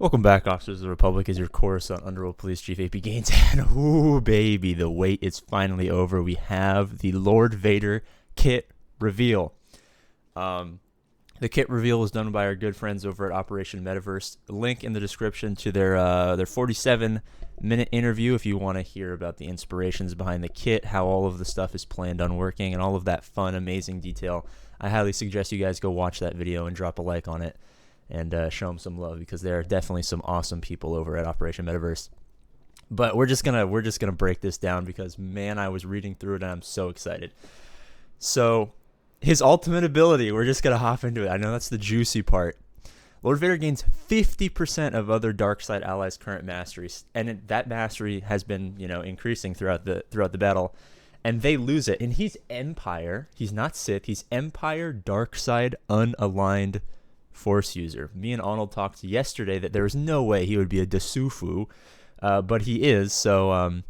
Welcome back, Officers of the Republic, as your Coruscant Underworld Police Chief APGAINS. And ooh, baby, the wait is finally over. We have the Lord Vader kit reveal. The kit reveal was done by our good friends over at Operation Metaverse. Link in the description to their 47-minute interview if you want to hear about the inspirations behind the kit, how all of the stuff is planned on working, and all of that fun, amazing detail. I highly suggest you guys go watch that video and drop a like on it. And show them some love, because there are definitely some awesome people over at Operation Metaverse. But we're just gonna break this down because, man, I was reading through it and I'm so excited. So his ultimate ability, we're just gonna hop into it. I know that's the juicy part. Lord Vader gains 50% of other dark side allies' current masteries, and that mastery has been increasing throughout the battle. And they lose it. And he's Empire. He's not Sith. He's Empire dark side unaligned Force user. Me and Arnold talked yesterday that there was no way he would be a Dasufu, but he is, so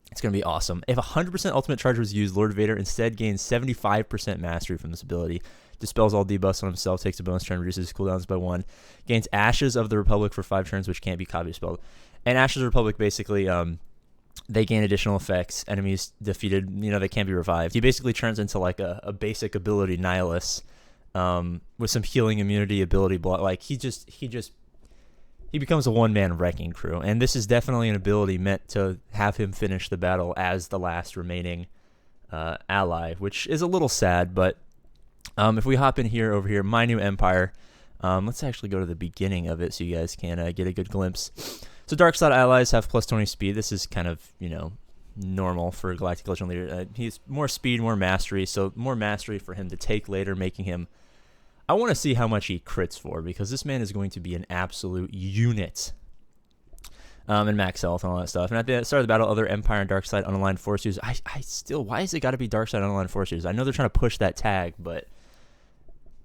it's going to be awesome. If 100% ultimate charge was used, Lord Vader instead gains 75% mastery from this ability, dispels all debuffs on himself, takes a bonus turn, reduces his cooldowns by 1, gains Ashes of the Republic for 5 turns, which can't be copy spelled. And Ashes of the Republic, basically, they gain additional effects. Enemies defeated, they can't be revived. He basically turns into like a basic ability Nihilus, with some healing immunity ability block. Like he becomes a one-man wrecking crew, and this is definitely an ability meant to have him finish the battle as the last remaining ally, which is a little sad. But if we hop in here, over here, My New Empire, let's actually go to the beginning of it so you guys can get a good glimpse. So dark side allies have plus 20 speed. This is kind of normal for a Galactic Collision leader. He's more speed, more mastery, so more mastery for him to take later, making him, I want to see how much he crits for, because this man is going to be an absolute unit. And max health and all that stuff. And at the start of the battle, other Empire and Dark Side unaligned Force users. I still, why has it got to be Dark Side unaligned Force users? I know they're trying to push that tag, but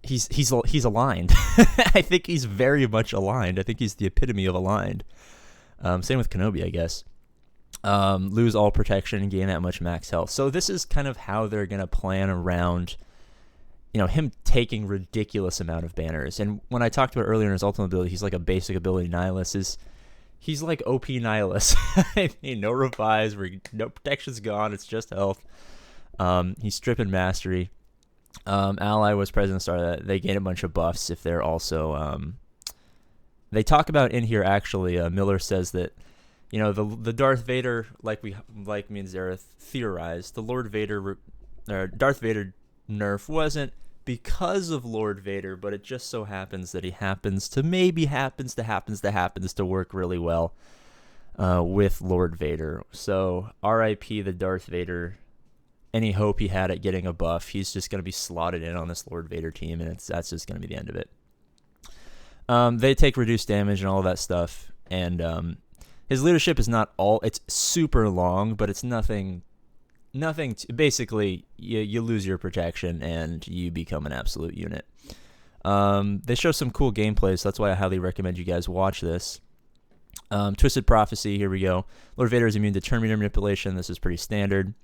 he's aligned. I think he's very much aligned. I think he's the epitome of aligned. Same with Kenobi, I guess. Lose all protection and gain that much max health. So this is kind of how they're going to plan around him taking ridiculous amount of banners. And when I talked about earlier in his ultimate ability, he's like a basic ability Nihilus. He's like OP Nihilus. I mean, no revives, no protection's gone, it's just health. He's stripping mastery. Ally was present at the start of that. They gain a bunch of buffs if they're also they talk about in here, actually, Miller says that the Darth Vader, like me and Zara theorized, the Lord Vader Darth Vader nerf wasn't because of Lord Vader, but it just so happens that he happens to work really well with Lord Vader. So R.I.P. the Darth Vader. Any hope he had at getting a buff, he's just going to be slotted in on this Lord Vader team, and that's just going to be the end of it. They take reduced damage and all of that stuff, and his leadership is not all, it's super long, but it's nothing basically, you lose your protection and you become an absolute unit. They show some cool gameplay, so that's why I highly recommend you guys watch this. Twisted Prophecy, here we go. Lord Vader is immune to turn meter manipulation. This is pretty standard.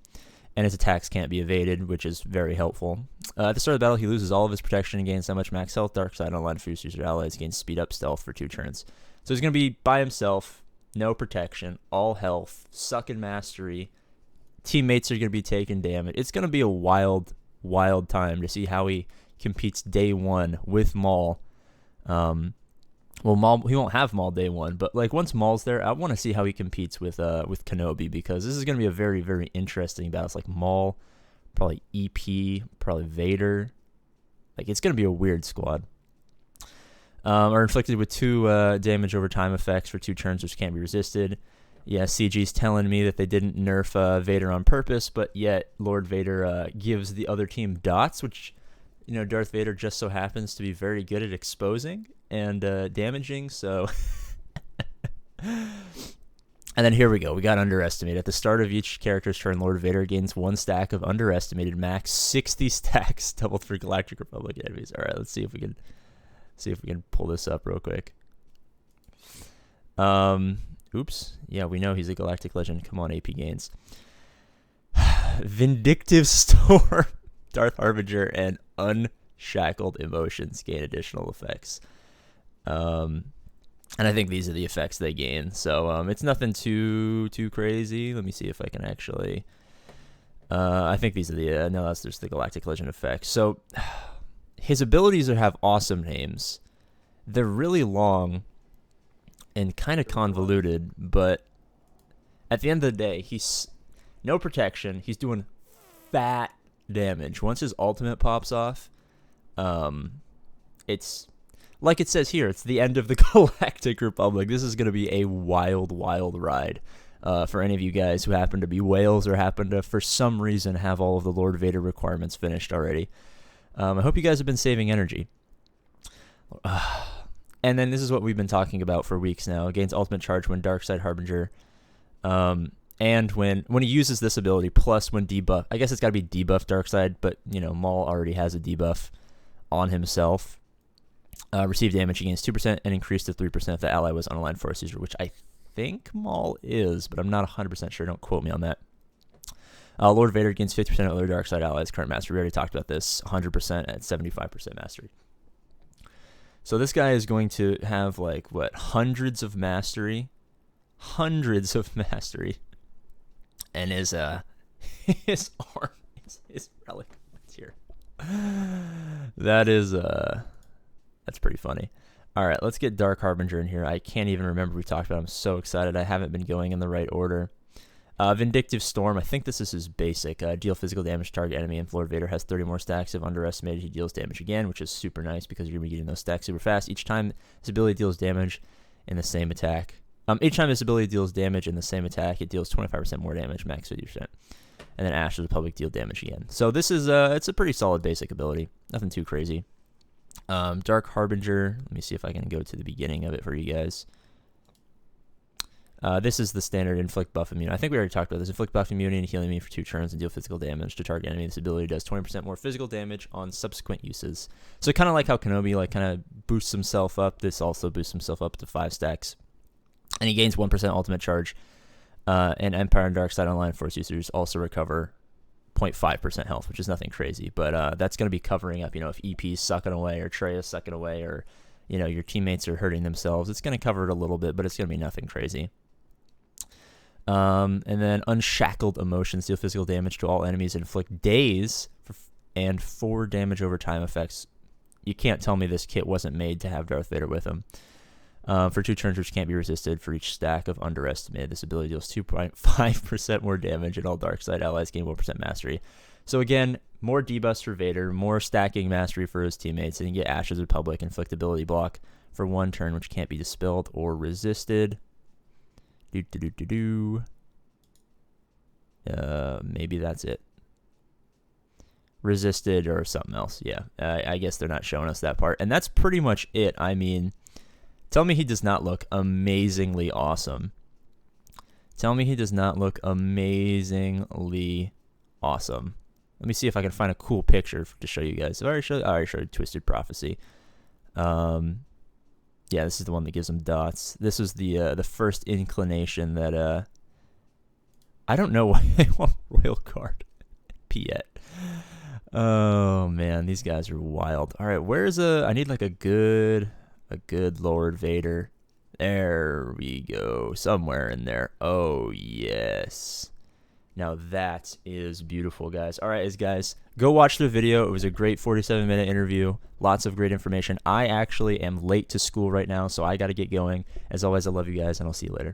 And his attacks can't be evaded, which is very helpful. At the start of the battle, he loses all of his protection and gains that much max health. Dark side online for user allies gains speed up stealth for 2 turns. So he's going to be by himself, no protection, all health, sucking mastery. Teammates are going to be taking damage. It's going to be a wild, wild time to see how he competes day one with Maul. Well, Maul, he won't have Maul day one, but like once Maul's there, I want to see how he competes with Kenobi, because this is going to be a very, very interesting battle. It's like Maul, probably EP, probably Vader. Like, it's going to be a weird squad. Are inflicted with 2 damage over time effects for 2 turns, which can't be resisted. Yeah, CG's telling me that they didn't nerf Vader on purpose, but yet Lord Vader gives the other team dots, which, Darth Vader just so happens to be very good at exposing and damaging, so... And then here we go. We got Underestimate. At the start of each character's turn, Lord Vader gains 1 stack of Underestimated, max 60 stacks, doubled for Galactic Republic enemies. All right, let's see if we can pull this up real quick. Oops. Yeah, we know he's a Galactic Legend. Come on, APGAINS. Vindictive Storm, Darth Harbinger, and Unshackled Emotions gain additional effects. And I think these are the effects they gain. So it's nothing too crazy. Let me see if I can actually. I think these are the no, that's just the Galactic Collision effect. So his abilities have awesome names. They're really long and kind of convoluted, but at the end of the day, he's no protection. He's doing fat damage. Once his ultimate pops off, it's like it says here, it's the end of the Galactic Republic. This is going to be a wild, wild ride for any of you guys who happen to be whales or happen to, for some reason, have all of the Lord Vader requirements finished already. I hope you guys have been saving energy. And then this is what we've been talking about for weeks now. Gains ultimate charge when Darkside Harbinger. And when he uses this ability, plus when debuff. I guess it's got to be debuff Darkside, but, you know, Maul already has a debuff on himself. Receive damage against 2% and increase to 3% if the ally was unaligned force user, which I think Maul is, but I'm not 100% sure. Don't quote me on that. Lord Vader gains 50% of other Darkside allies' current mastery. We already talked about this. 100% at 75% mastery. So this guy is going to have, like, what, hundreds of mastery? Hundreds of mastery. And his his arm, his relic here. That is, that's pretty funny. All right, let's get Dark Harbinger in here. I can't even remember we talked about him. I'm so excited. I haven't been going in the right order. Vindictive Storm. I think this is his basic. Deal physical damage to target enemy, and Lord Vader has 30 more stacks. If underestimated, he deals damage again, which is super nice because you're going to be getting those stacks super fast. Each time his ability deals damage in the same attack. Each time his ability deals damage in the same attack, it deals 25% more damage, max 50%. And then Ash of the Public deal damage again. So this is it's a pretty solid basic ability. Nothing too crazy. Dark Harbinger. Let me see if I can go to the beginning of it for you guys. This is the standard inflict buff immunity. I think we already talked about this. Inflict buff immunity and healing me for 2 turns and deal physical damage to target enemy. This ability does 20% more physical damage on subsequent uses. So kind of like how Kenobi kind of boosts himself up. This also boosts himself up to 5 stacks. And he gains 1% ultimate charge. And Empire and Darkside Online Force users also recover 0.5% health, which is nothing crazy. But that's going to be covering up, if EP's sucking away or Trey is sucking away or, your teammates are hurting themselves. It's going to cover it a little bit, but it's going to be nothing crazy. And then Unshackled Emotions. Deal physical damage to all enemies and inflict daze and 4 damage over time effects. You can't tell me this kit wasn't made to have Darth Vader with him. For 2 turns which can't be resisted for each stack of underestimated. This ability deals 2.5% more damage and all Darkside allies gain 1% mastery. So again, more debuffs for Vader, more stacking mastery for his teammates, and you get Ashes of Republic, inflict ability block for 1 turn which can't be dispelled or resisted. Maybe that's it. Resisted or something else. Yeah, I guess they're not showing us that part. And that's pretty much it. I mean, tell me he does not look amazingly awesome. Tell me he does not look amazingly awesome. Let me see if I can find a cool picture to show you guys. I already showed Twisted Prophecy. Yeah, this is the one that gives him dots. This is the first inclination that I don't know why they want Royal Guard Piet. Oh man, these guys are wild. All right, where's I need like a good Lord Vader. There we go, somewhere in there. Oh yes. Now that is beautiful, guys. All right, guys, go watch the video. It was a great 47-minute interview. Lots of great information. I actually am late to school right now, so I got to get going. As always, I love you guys, and I'll see you later.